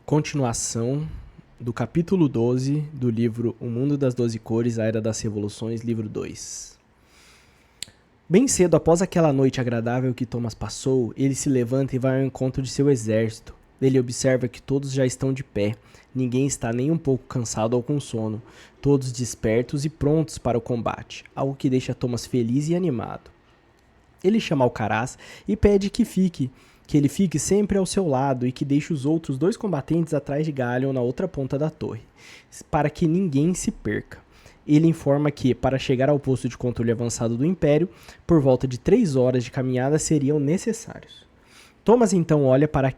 Continuação do capítulo 12 do livro O Mundo das Doze Cores, A Era das Revoluções, livro 2. Bem cedo após aquela noite agradável que Thomas passou, ele se levanta e vai ao encontro de seu exército. Ele observa que todos já estão de pé, ninguém está nem um pouco cansado ou com sono, todos despertos e prontos para o combate, algo que deixa Thomas feliz e animado. Ele chama Alcaraz e pede que ele fique sempre ao seu lado e que deixe os outros dois combatentes atrás de Gallion na outra ponta da torre, para que ninguém se perca. Ele informa que, para chegar ao posto de controle avançado do Império, por volta de 3 horas de caminhada seriam necessários. Thomas então olha para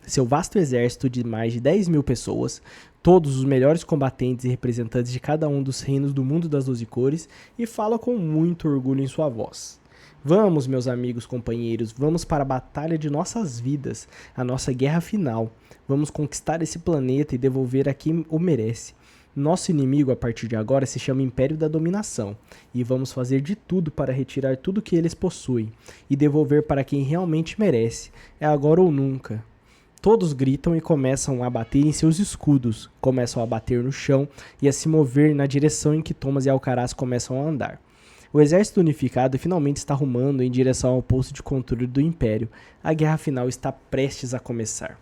seu vasto exército de mais de 10.000 pessoas, todos os melhores combatentes e representantes de cada um dos reinos do mundo das 12 cores, e fala com muito orgulho em sua voz. Vamos, meus amigos companheiros, vamos para a batalha de nossas vidas, a nossa guerra final. Vamos conquistar esse planeta e devolver a quem o merece. Nosso inimigo, a partir de agora, se chama Império da Dominação, e vamos fazer de tudo para retirar tudo que eles possuem e devolver para quem realmente merece. É agora ou nunca. Todos gritam e começam a bater em seus escudos, começam a bater no chão e a se mover na direção em que Thomas e Alcaraz começam a andar. O exército unificado finalmente está rumando em direção ao posto de controle do Império. A guerra final está prestes a começar.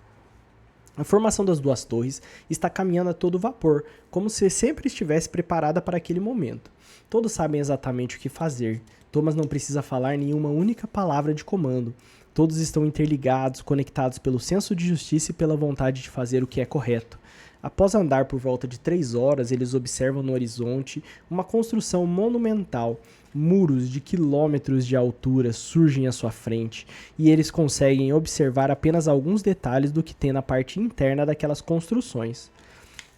A formação das duas torres está caminhando a todo vapor, como se sempre estivesse preparada para aquele momento. Todos sabem exatamente o que fazer. Thomas não precisa falar nenhuma única palavra de comando. Todos estão interligados, conectados pelo senso de justiça e pela vontade de fazer o que é correto. Após andar por volta de 3 horas, eles observam no horizonte uma construção monumental. Muros de quilômetros de altura surgem à sua frente, e eles conseguem observar apenas alguns detalhes do que tem na parte interna daquelas construções.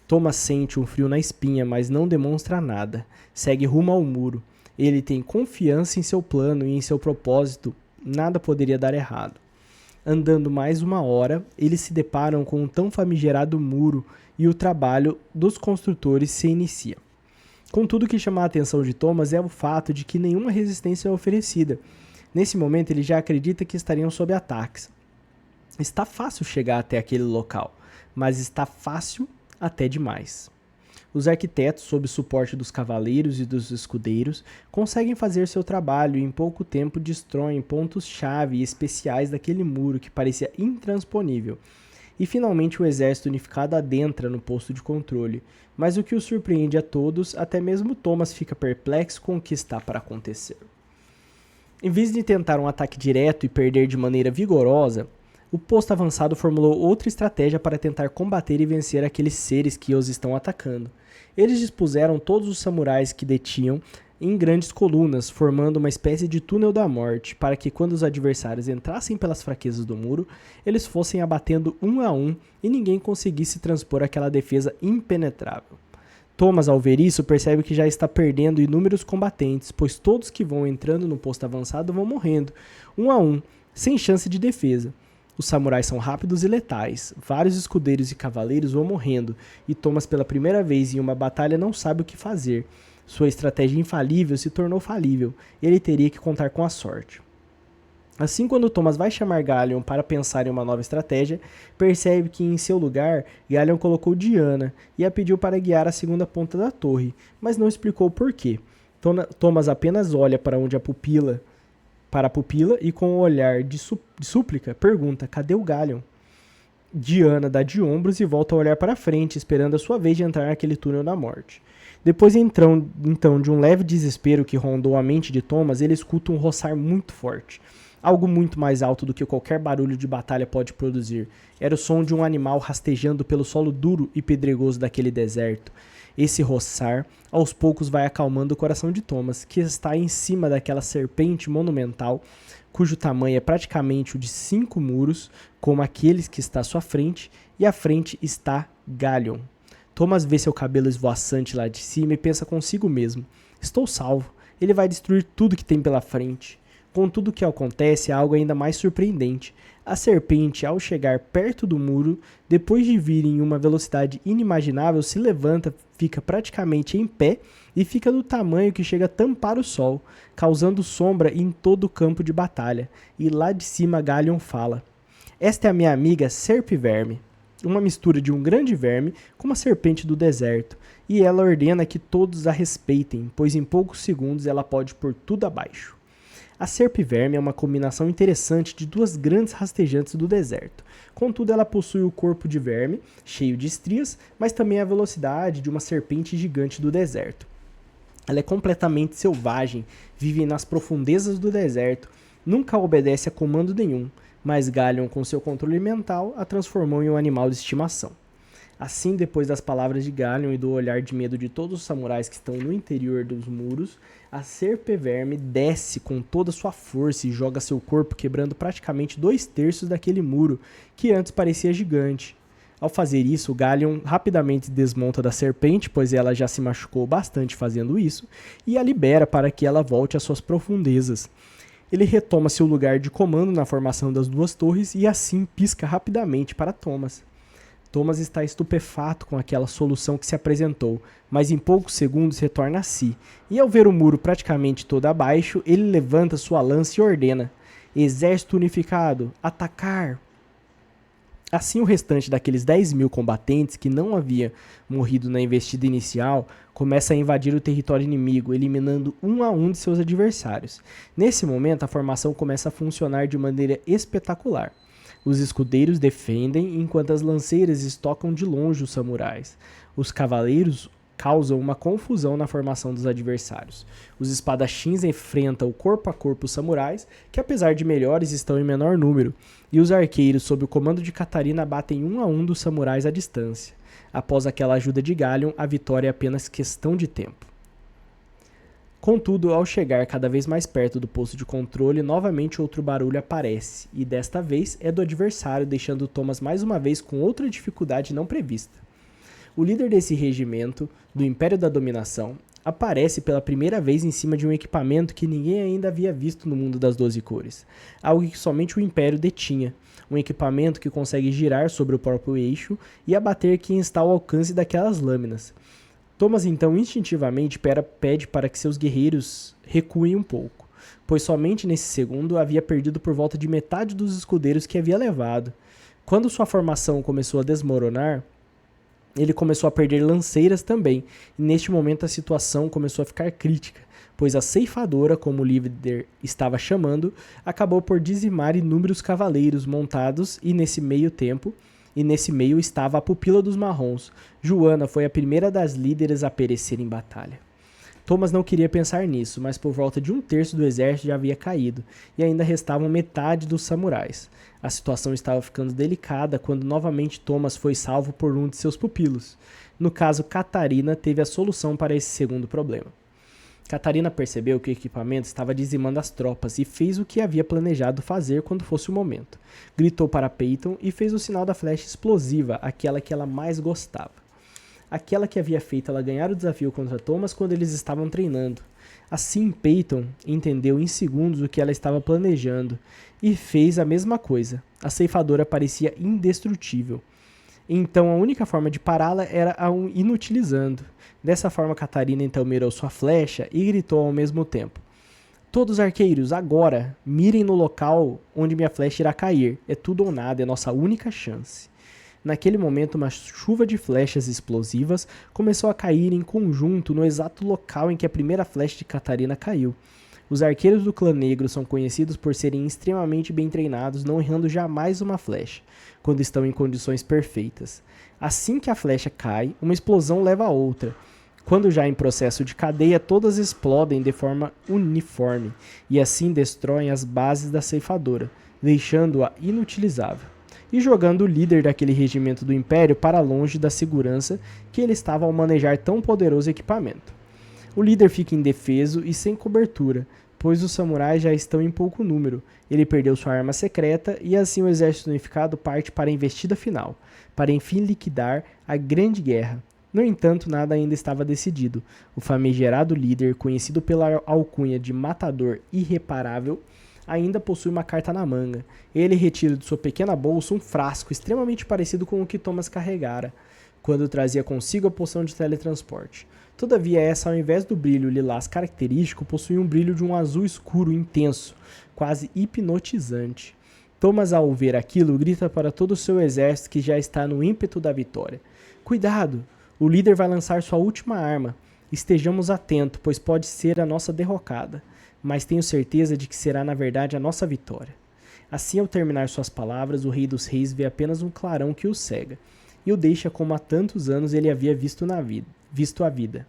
Thomas sente um frio na espinha, mas não demonstra nada. Segue rumo ao muro. Ele tem confiança em seu plano e em seu propósito. Nada poderia dar errado. Andando mais 1 hora, eles se deparam com um tão famigerado muro e o trabalho dos construtores se inicia. Contudo, o que chama a atenção de Thomas é o fato de que nenhuma resistência é oferecida. Nesse momento, ele já acredita que estariam sob ataques. Está fácil chegar até aquele local, mas está fácil até demais. Os arquitetos, sob o suporte dos cavaleiros e dos escudeiros, conseguem fazer seu trabalho e em pouco tempo destroem pontos-chave especiais daquele muro que parecia intransponível. E finalmente o exército unificado adentra no posto de controle, mas o que o surpreende a todos, até mesmo Thomas fica perplexo com o que está para acontecer. Em vez de tentar um ataque direto e perder de maneira vigorosa, o posto avançado formulou outra estratégia para tentar combater e vencer aqueles seres que os estão atacando. Eles dispuseram todos os samurais que detinham em grandes colunas, formando uma espécie de túnel da morte, para que quando os adversários entrassem pelas fraquezas do muro, eles fossem abatendo um a um e ninguém conseguisse transpor aquela defesa impenetrável. Thomas, ao ver isso, percebe que já está perdendo inúmeros combatentes, pois todos que vão entrando no posto avançado vão morrendo, um a um, sem chance de defesa. Os samurais são rápidos e letais, vários escudeiros e cavaleiros vão morrendo, e Thomas pela primeira vez em uma batalha não sabe o que fazer. Sua estratégia infalível se tornou falível, e ele teria que contar com a sorte. Assim, quando Thomas vai chamar Gallion para pensar em uma nova estratégia, percebe que em seu lugar, Gallion colocou Diana e a pediu para guiar a segunda ponta da torre, mas não explicou por quê. Thomas apenas olha para a pupila e com um olhar de súplica pergunta: cadê o Gallion? Diana dá de ombros e volta a olhar para frente, esperando a sua vez de entrar naquele túnel da morte. Depois então de um leve desespero que rondou a mente de Thomas, ele escuta um roçar muito forte. Algo muito mais alto do que qualquer barulho de batalha pode produzir. Era o som de um animal rastejando pelo solo duro e pedregoso daquele deserto. Esse roçar, aos poucos, vai acalmando o coração de Thomas, que está em cima daquela serpente monumental, cujo tamanho é praticamente o de 5 muros, como aqueles que está à sua frente, e à frente está Gallion. Thomas vê seu cabelo esvoaçante lá de cima e pensa consigo mesmo: estou salvo, ele vai destruir tudo que tem pela frente. Contudo, o que acontece é algo ainda mais surpreendente. A serpente, ao chegar perto do muro, depois de vir em uma velocidade inimaginável, se levanta, fica praticamente em pé e fica do tamanho que chega a tampar o sol, causando sombra em todo o campo de batalha. E lá de cima Gallion fala: esta é a minha amiga Serp-Verme. uma mistura de um grande verme com uma serpente do deserto, e ela ordena que todos a respeitem, pois em poucos segundos ela pode pôr tudo abaixo. A serpe-verme é uma combinação interessante de duas grandes rastejantes do deserto. Contudo, ela possui o corpo de verme, cheio de estrias, mas também a velocidade de uma serpente gigante do deserto. Ela é completamente selvagem, vive nas profundezas do deserto, nunca obedece a comando nenhum, mas Galion, com seu controle mental, a transformou em um animal de estimação. Assim, depois das palavras de Galion e do olhar de medo de todos os samurais que estão no interior dos muros, a serpe-verme desce com toda sua força e joga seu corpo quebrando praticamente 2/3 daquele muro, que antes parecia gigante. Ao fazer isso, Galion rapidamente desmonta da serpente, pois ela já se machucou bastante fazendo isso, e a libera para que ela volte às suas profundezas. Ele retoma seu lugar de comando na formação das duas torres e assim pisca rapidamente para Thomas. Thomas está estupefato com aquela solução que se apresentou, mas em poucos segundos retorna a si, e ao ver o muro praticamente todo abaixo, ele levanta sua lança e ordena: Exército unificado, atacar! Assim, o restante daqueles 10.000 combatentes que não haviam morrido na investida inicial começa a invadir o território inimigo, eliminando um a um de seus adversários. Nesse momento, a formação começa a funcionar de maneira espetacular. Os escudeiros defendem, enquanto as lanceiras estocam de longe os samurais. Os cavaleiros causam uma confusão na formação dos adversários. Os espadachins enfrentam corpo a corpo os samurais, que apesar de melhores estão em menor número, e os arqueiros, sob o comando de Catarina, batem um a um dos samurais à distância. Após aquela ajuda de Galion, a vitória é apenas questão de tempo. Contudo, ao chegar cada vez mais perto do posto de controle, novamente outro barulho aparece, e desta vez é do adversário, deixando Thomas mais uma vez com outra dificuldade não prevista. O líder desse regimento, do Império da Dominação, aparece pela primeira vez em cima de um equipamento que ninguém ainda havia visto no mundo das 12 cores, algo que somente o Império detinha, um equipamento que consegue girar sobre o próprio eixo e abater quem está ao alcance daquelas lâminas. Thomas então instintivamente pede para que seus guerreiros recuem um pouco, pois somente nesse segundo havia perdido por volta de metade dos escudeiros que havia levado. Quando sua formação começou a desmoronar, ele começou a perder lanceiras também, e neste momento a situação começou a ficar crítica, pois a ceifadora, como o líder estava chamando, acabou por dizimar inúmeros cavaleiros montados e nesse meio estava a pupila dos marrons. Joana foi a primeira das líderes a perecer em batalha. Thomas não queria pensar nisso, mas por volta de 1/3 do exército já havia caído, e ainda restavam metade dos samurais. A situação estava ficando delicada quando novamente Thomas foi salvo por um de seus pupilos. No caso, Catarina teve a solução para esse segundo problema. Catarina percebeu que o equipamento estava dizimando as tropas e fez o que havia planejado fazer quando fosse o momento. Gritou para Peyton e fez o sinal da flecha explosiva, aquela que ela mais gostava. Aquela que havia feito ela ganhar o desafio contra Thomas quando eles estavam treinando. Assim, Peyton entendeu em segundos o que ela estava planejando e fez a mesma coisa. A ceifadora parecia indestrutível. Então a única forma de pará-la era a inutilizando. Dessa forma, Catarina então mirou sua flecha e gritou ao mesmo tempo: Todos arqueiros, agora, mirem no local onde minha flecha irá cair. É tudo ou nada, é nossa única chance. Naquele momento, uma chuva de flechas explosivas começou a cair em conjunto no exato local em que a primeira flecha de Catarina caiu. Os arqueiros do clã negro são conhecidos por serem extremamente bem treinados, não errando jamais uma flecha, quando estão em condições perfeitas. Assim que a flecha cai, uma explosão leva a outra. Quando já em processo de cadeia, todas explodem de forma uniforme, e assim destroem as bases da ceifadora, deixando-a inutilizável, e jogando o líder daquele regimento do Império para longe da segurança que ele estava ao manejar tão poderoso equipamento. O líder fica indefeso e sem cobertura, pois os samurais já estão em pouco número. Ele perdeu sua arma secreta e assim o exército unificado parte para a investida final, para enfim liquidar a Grande Guerra. No entanto, nada ainda estava decidido. O famigerado líder, conhecido pela alcunha de Matador Irreparável, ainda possui uma carta na manga. Ele retira de sua pequena bolsa um frasco extremamente parecido com o que Thomas carregara, quando trazia consigo a poção de teletransporte. Todavia, essa, ao invés do brilho lilás característico, possui um brilho de um azul escuro intenso, quase hipnotizante. Thomas, ao ver aquilo, grita para todo o seu exército que já está no ímpeto da vitória. Cuidado! O líder vai lançar sua última arma. Estejamos atentos, pois pode ser a nossa derrocada. Mas tenho certeza de que será, na verdade, a nossa vitória. Assim, ao terminar suas palavras, o Rei dos Reis vê apenas um clarão que o cega, e o deixa como há tantos anos ele havia visto a vida.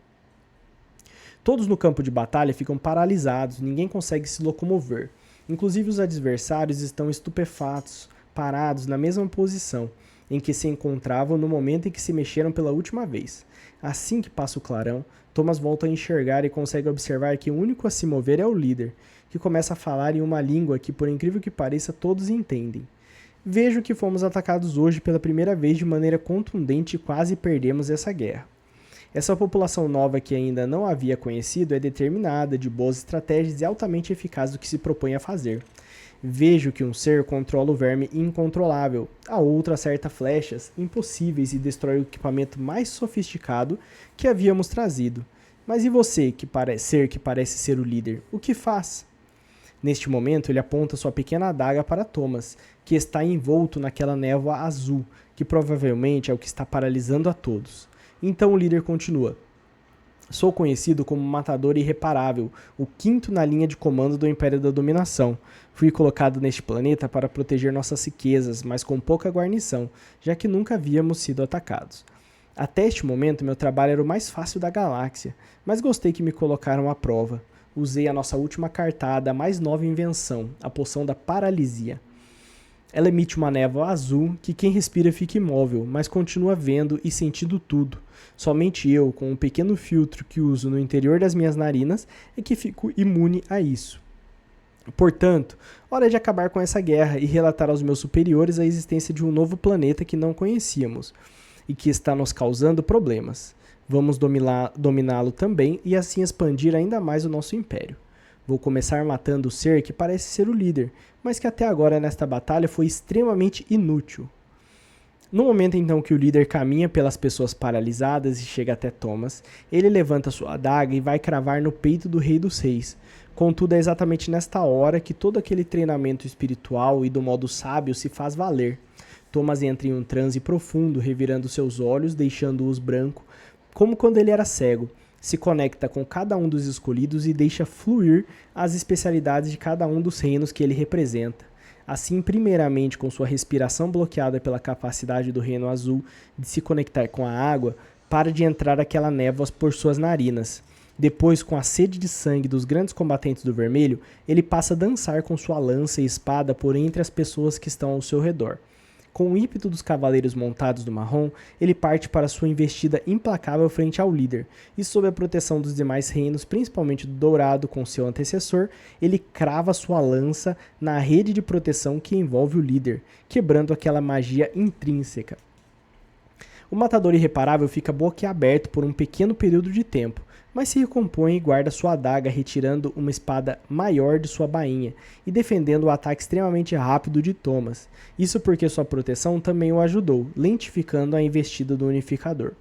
Todos no campo de batalha ficam paralisados, ninguém consegue se locomover. Inclusive os adversários estão estupefatos, parados na mesma posição em que se encontravam no momento em que se mexeram pela última vez. Assim que passa o clarão, Thomas volta a enxergar e consegue observar que o único a se mover é o líder, que começa a falar em uma língua que, por incrível que pareça, todos entendem. Vejo que fomos atacados hoje pela primeira vez de maneira contundente e quase perdemos essa guerra. Essa população nova que ainda não havia conhecido é determinada, de boas estratégias e altamente eficaz do que se propõe a fazer. Vejo que um ser controla o verme incontrolável, a outro acerta flechas impossíveis e destrói o equipamento mais sofisticado que havíamos trazido. Mas e você, que parece ser o líder, o que faz? Neste momento, ele aponta sua pequena adaga para Thomas, que está envolto naquela névoa azul, que provavelmente é o que está paralisando a todos. Então o líder continua. Sou conhecido como matador irreparável, o quinto na linha de comando do Império da Dominação. Fui colocado neste planeta para proteger nossas riquezas, mas com pouca guarnição, já que nunca havíamos sido atacados. Até este momento, meu trabalho era o mais fácil da galáxia, mas gostei que me colocaram à prova. Usei a nossa última cartada, a mais nova invenção, a poção da paralisia. Ela emite uma névoa azul que quem respira fica imóvel, mas continua vendo e sentindo tudo. Somente eu, com um pequeno filtro que uso no interior das minhas narinas, é que fico imune a isso. Portanto, hora de acabar com essa guerra e relatar aos meus superiores a existência de um novo planeta que não conhecíamos e que está nos causando problemas. Vamos dominá-lo também e assim expandir ainda mais o nosso império. Vou começar matando o ser que parece ser o líder, mas que até agora nesta batalha foi extremamente inútil. No momento então que o líder caminha pelas pessoas paralisadas e chega até Thomas, ele levanta sua adaga e vai cravar no peito do Rei dos Reis. Contudo, é exatamente nesta hora que todo aquele treinamento espiritual e do modo sábio se faz valer. Thomas entra em um transe profundo, revirando seus olhos, deixando-os branco, como quando ele era cego. Se conecta com cada um dos escolhidos e deixa fluir as especialidades de cada um dos reinos que ele representa. Assim, primeiramente com sua respiração bloqueada pela capacidade do reino azul de se conectar com a água, para de entrar aquela névoa por suas narinas. Depois, com a sede de sangue dos grandes combatentes do vermelho, ele passa a dançar com sua lança e espada por entre as pessoas que estão ao seu redor. Com o ímpeto dos cavaleiros montados do marrom, ele parte para sua investida implacável frente ao líder, e sob a proteção dos demais reinos, principalmente do Dourado com seu antecessor, ele crava sua lança na rede de proteção que envolve o líder, quebrando aquela magia intrínseca. O matador irreparável fica boquiaberto por um pequeno período de tempo, mas se recompõe e guarda sua adaga, retirando uma espada maior de sua bainha e defendendo o ataque extremamente rápido de Thomas. Isso porque sua proteção também o ajudou, lentificando a investida do unificador.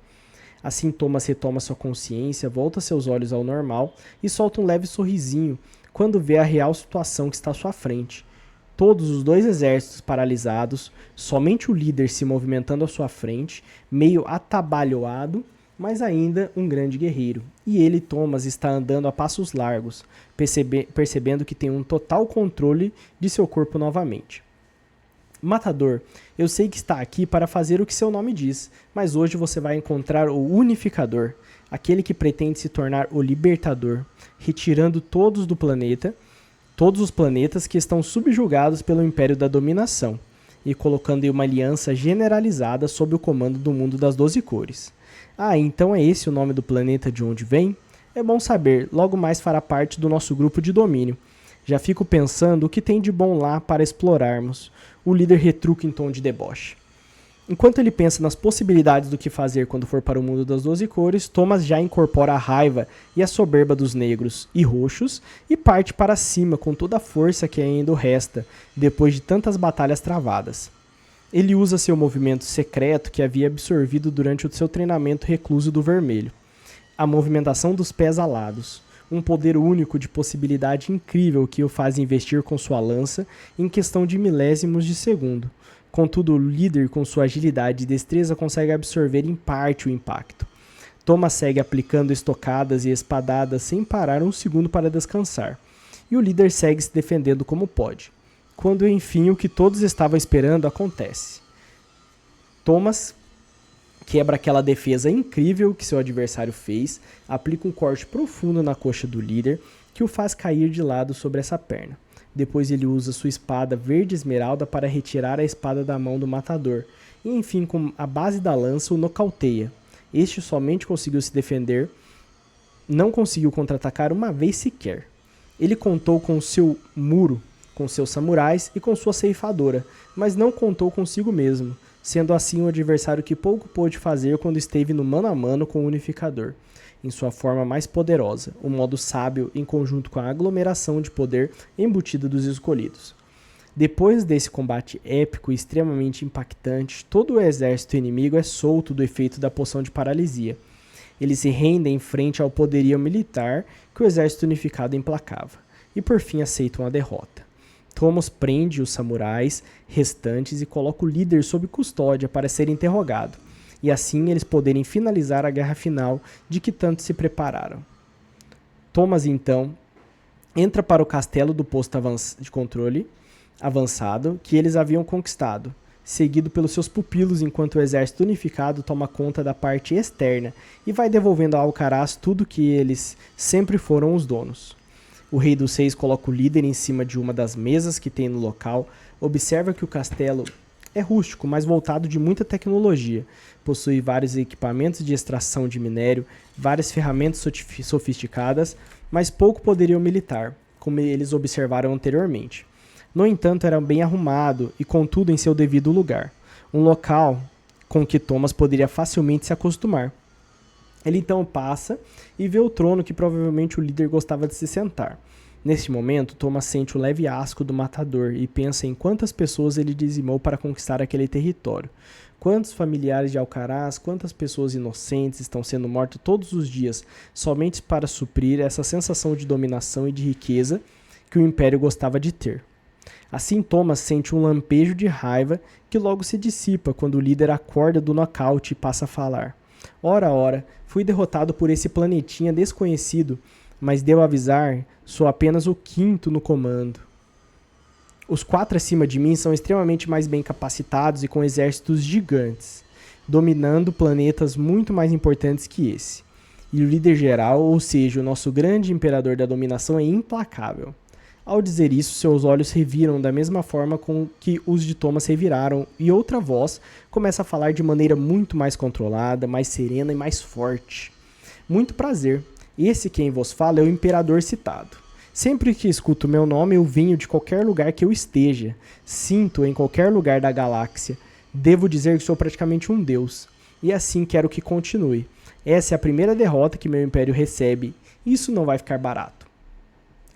Assim, Thomas retoma sua consciência, volta seus olhos ao normal e solta um leve sorrisinho quando vê a real situação que está à sua frente. Todos os dois exércitos paralisados, somente o líder se movimentando à sua frente, meio atabalhoado, mas ainda um grande guerreiro. E ele, Thomas, está andando a passos largos, percebendo que tem um total controle de seu corpo novamente. Matador, eu sei que está aqui para fazer o que seu nome diz, mas hoje você vai encontrar o Unificador, aquele que pretende se tornar o Libertador, retirando todos os planetas que estão subjugados pelo Império da Dominação, e colocando em uma aliança generalizada sob o comando do mundo das 12 cores. Ah, então é esse o nome do planeta de onde vem? É bom saber, logo mais fará parte do nosso grupo de domínio. Já fico pensando o que tem de bom lá para explorarmos. O líder retruca em tom de deboche. Enquanto ele pensa nas possibilidades do que fazer quando for para o mundo das 12 cores, Thomas já incorpora a raiva e a soberba dos negros e roxos e parte para cima com toda a força que ainda o resta, depois de tantas batalhas travadas. Ele usa seu movimento secreto que havia absorvido durante o seu treinamento recluso do vermelho. A movimentação dos pés alados. um poder único de possibilidade incrível que o faz investir com sua lança em questão de milésimos de segundo. Contudo, o líder, com sua agilidade e destreza, consegue absorver em parte o impacto. Thomas segue aplicando estocadas e espadadas sem parar um segundo para descansar. E o líder segue se defendendo como pode. Quando, enfim, o que todos estavam esperando acontece. Thomas quebra aquela defesa incrível que seu adversário fez, aplica um corte profundo na coxa do líder, que o faz cair de lado sobre essa perna. Depois ele usa sua espada verde esmeralda para retirar a espada da mão do matador, e enfim, com a base da lança, o nocauteia. Este somente conseguiu se defender, não conseguiu contra-atacar uma vez sequer. Ele contou com seu muro, com seus samurais e com sua ceifadora, mas não contou consigo mesmo, sendo assim um adversário que pouco pôde fazer quando esteve no mano a mano com o Unificador, em sua forma mais poderosa, o modo sábio em conjunto com a aglomeração de poder embutida dos escolhidos. Depois desse combate épico e extremamente impactante, todo o exército inimigo é solto do efeito da poção de paralisia. Eles se rendem frente ao poderio militar que o exército unificado emplacava, e por fim aceitam a derrota. Thomas prende os samurais restantes e coloca o líder sob custódia para ser interrogado, e assim eles poderem finalizar a guerra final de que tanto se prepararam. Thomas, então, entra para o castelo do posto de controle avançado que eles haviam conquistado, seguido pelos seus pupilos enquanto o exército unificado toma conta da parte externa e vai devolvendo a Alcaraz tudo que eles sempre foram os donos. O Rei dos Seis coloca o líder em cima de uma das mesas que tem no local, observa que o castelo é rústico, mas voltado de muita tecnologia. Possui vários equipamentos de extração de minério, várias ferramentas sofisticadas, mas pouco poderio militar, como eles observaram anteriormente. No entanto, era bem arrumado e, contudo, em seu devido lugar. Um local com que Thomas poderia facilmente se acostumar. Ele então passa e vê o trono que provavelmente o líder gostava de se sentar. Neste momento, Thomas sente o leve asco do matador e pensa em quantas pessoas ele dizimou para conquistar aquele território. Quantos familiares de Alcaraz, quantas pessoas inocentes estão sendo mortas todos os dias somente para suprir essa sensação de dominação e de riqueza que o Império gostava de ter. Assim, Thomas sente um lampejo de raiva que logo se dissipa quando o líder acorda do nocaute e passa a falar. Ora, fui derrotado por esse planetinha desconhecido, mas devo avisar, sou apenas o quinto no comando. Os 4 acima de mim são extremamente mais bem capacitados e com exércitos gigantes, dominando planetas muito mais importantes que esse. E o líder geral, ou seja, o nosso grande imperador da dominação, é implacável. Ao dizer isso, seus olhos reviram da mesma forma com que os de Thomas reviraram, e outra voz começa a falar de maneira muito mais controlada, mais serena e mais forte. Muito prazer. Esse quem vos fala é o imperador citado. Sempre que escuto meu nome, eu venho de qualquer lugar que eu esteja. Sinto em qualquer lugar da galáxia. Devo dizer que sou praticamente um deus. E assim quero que continue. Essa é a primeira derrota que meu império recebe. Isso não vai ficar barato.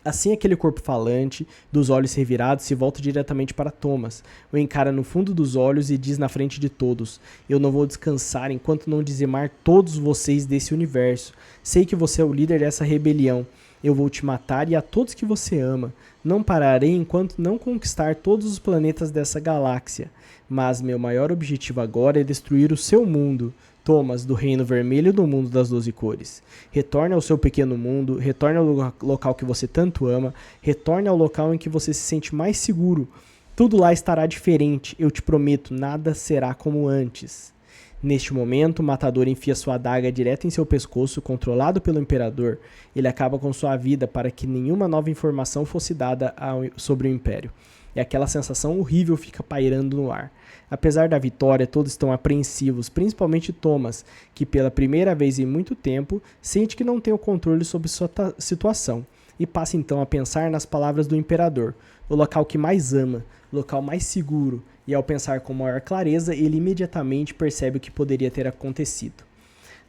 Assim aquele corpo falante, dos olhos revirados, se volta diretamente para Thomas, o encara no fundo dos olhos e diz na frente de todos: eu não vou descansar enquanto não dizimar todos vocês desse universo. Sei que você é o líder dessa rebelião. Eu vou te matar e a todos que você ama. Não pararei enquanto não conquistar todos os planetas dessa galáxia. Mas meu maior objetivo agora é destruir o seu mundo. Thomas, do Reino Vermelho e do Mundo das 12 Cores. Retorne ao seu pequeno mundo, retorne ao local que você tanto ama, retorne ao local em que você se sente mais seguro. Tudo lá estará diferente, eu te prometo, nada será como antes. Neste momento, o matador enfia sua adaga direto em seu pescoço, controlado pelo imperador. Ele acaba com sua vida para que nenhuma nova informação fosse dada sobre o império. E aquela sensação horrível fica pairando no ar. Apesar da vitória, todos estão apreensivos, principalmente Thomas, que pela primeira vez em muito tempo sente que não tem o controle sobre sua situação, e passa então a pensar nas palavras do imperador, o local que mais ama, o local mais seguro, e ao pensar com maior clareza, ele imediatamente percebe o que poderia ter acontecido.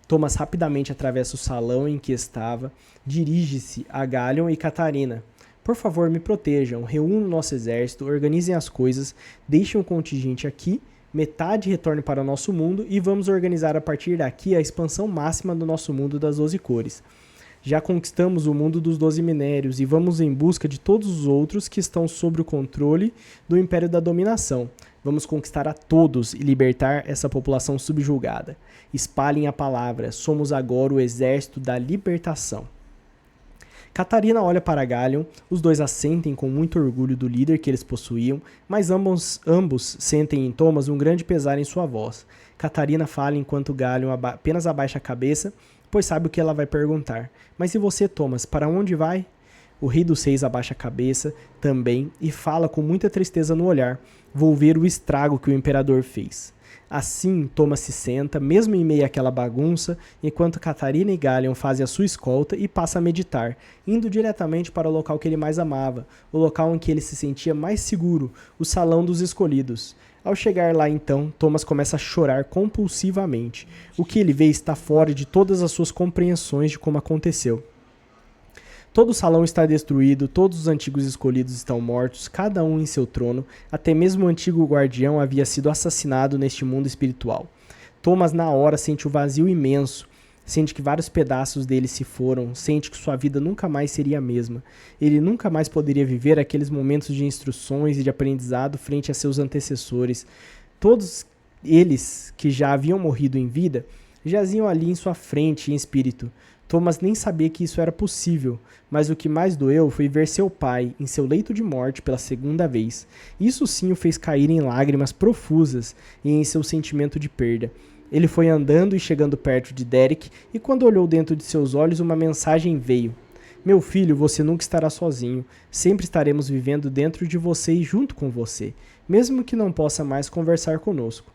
Thomas rapidamente atravessa o salão em que estava, dirige-se a Galion e Catarina. Por favor, me protejam, reúnam nosso exército, organizem as coisas, deixem um contingente aqui, metade retorne para o nosso mundo e vamos organizar a partir daqui a expansão máxima do nosso mundo das 12 cores. Já conquistamos o mundo dos 12 minérios e vamos em busca de todos os outros que estão sob o controle do Império da Dominação. Vamos conquistar a todos e libertar essa população subjugada. Espalhem a palavra, somos agora o exército da libertação. Catarina olha para Gallion, os dois assentem com muito orgulho do líder que eles possuíam, mas ambos sentem em Thomas um grande pesar em sua voz. Catarina fala enquanto Gallion apenas abaixa a cabeça, pois sabe o que ela vai perguntar. Mas e você, Thomas, para onde vai? O rei dos seis abaixa a cabeça também e fala com muita tristeza no olhar. Vou ver o estrago que o imperador fez. Assim, Thomas se senta, mesmo em meio àquela bagunça, enquanto Catarina e Gallion fazem a sua escolta e passa a meditar, indo diretamente para o local que ele mais amava, o local em que ele se sentia mais seguro, o Salão dos Escolhidos. Ao chegar lá então, Thomas começa a chorar compulsivamente. O que ele vê está fora de todas as suas compreensões de como aconteceu. Todo o salão está destruído, todos os antigos escolhidos estão mortos, cada um em seu trono, até mesmo o antigo guardião havia sido assassinado neste mundo espiritual. Thomas na hora sente o vazio imenso, sente que vários pedaços dele se foram, sente que sua vida nunca mais seria a mesma. Ele nunca mais poderia viver aqueles momentos de instruções e de aprendizado frente a seus antecessores. Todos eles, que já haviam morrido em vida, jaziam ali em sua frente em espírito. Thomas nem sabia que isso era possível, mas o que mais doeu foi ver seu pai em seu leito de morte pela segunda vez. Isso sim o fez cair em lágrimas profusas e em seu sentimento de perda. Ele foi andando e chegando perto de Derek, e quando olhou dentro de seus olhos, uma mensagem veio. Meu filho, você nunca estará sozinho. Sempre estaremos vivendo dentro de você e junto com você, mesmo que não possa mais conversar conosco.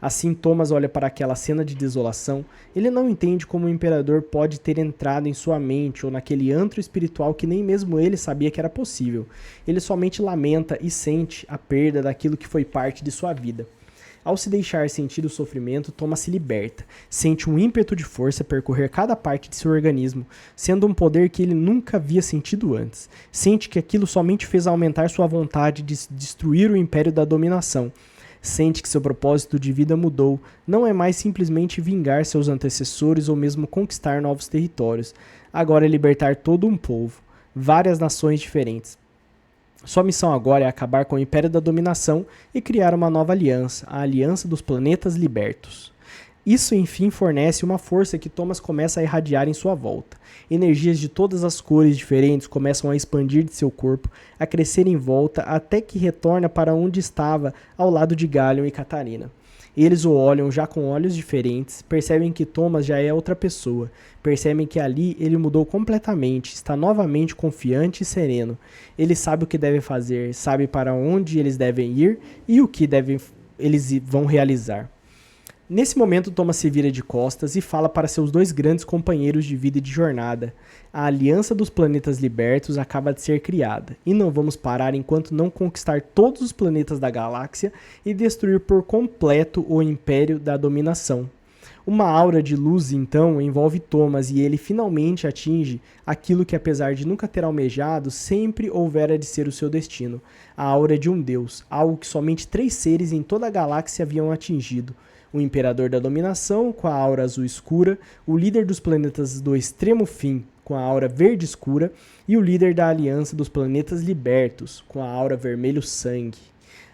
Assim, Thomas olha para aquela cena de desolação. Ele não entende como o imperador pode ter entrado em sua mente ou naquele antro espiritual que nem mesmo ele sabia que era possível. Ele somente lamenta e sente a perda daquilo que foi parte de sua vida. Ao se deixar sentir o sofrimento, Thomas se liberta. Sente um ímpeto de força percorrer cada parte de seu organismo, sendo um poder que ele nunca havia sentido antes. Sente que aquilo somente fez aumentar sua vontade de destruir o império da dominação. Sente que seu propósito de vida mudou, não é mais simplesmente vingar seus antecessores ou mesmo conquistar novos territórios. Agora é libertar todo um povo, várias nações diferentes. Sua missão agora é acabar com o Império da Dominação e criar uma nova aliança, a Aliança dos Planetas Libertos. Isso, enfim, fornece uma força que Thomas começa a irradiar em sua volta. Energias de todas as cores diferentes começam a expandir de seu corpo, a crescer em volta, até que retorna para onde estava, ao lado de Gallion e Catarina. Eles o olham já com olhos diferentes, percebem que Thomas já é outra pessoa, percebem que ali ele mudou completamente, está novamente confiante e sereno. Ele sabe o que deve fazer, sabe para onde eles devem ir e o que eles vão realizar. Nesse momento, Thomas se vira de costas e fala para seus dois grandes companheiros de vida e de jornada. A Aliança dos Planetas Libertos acaba de ser criada, e não vamos parar enquanto não conquistar todos os planetas da galáxia e destruir por completo o Império da Dominação. Uma aura de luz, então, envolve Thomas e ele finalmente atinge aquilo que, apesar de nunca ter almejado, sempre houvera de ser o seu destino. A aura de um deus, algo que somente 3 seres em toda a galáxia haviam atingido. O Imperador da Dominação, com a aura azul escura, o líder dos planetas do extremo fim, com a aura verde escura, e o líder da Aliança dos Planetas Libertos, com a aura vermelho sangue.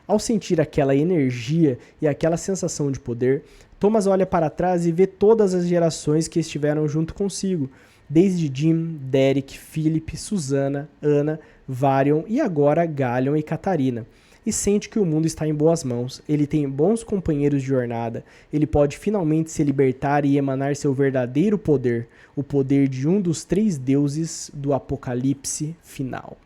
Ao sentir aquela energia e aquela sensação de poder, Thomas olha para trás e vê todas as gerações que estiveram junto consigo, desde Jim, Derek, Philip, Susana, Anna, Varion e agora Gallion e Catarina. E sente que o mundo está em boas mãos, ele tem bons companheiros de jornada, ele pode finalmente se libertar e emanar seu verdadeiro poder, o poder de um dos 3 deuses do apocalipse final.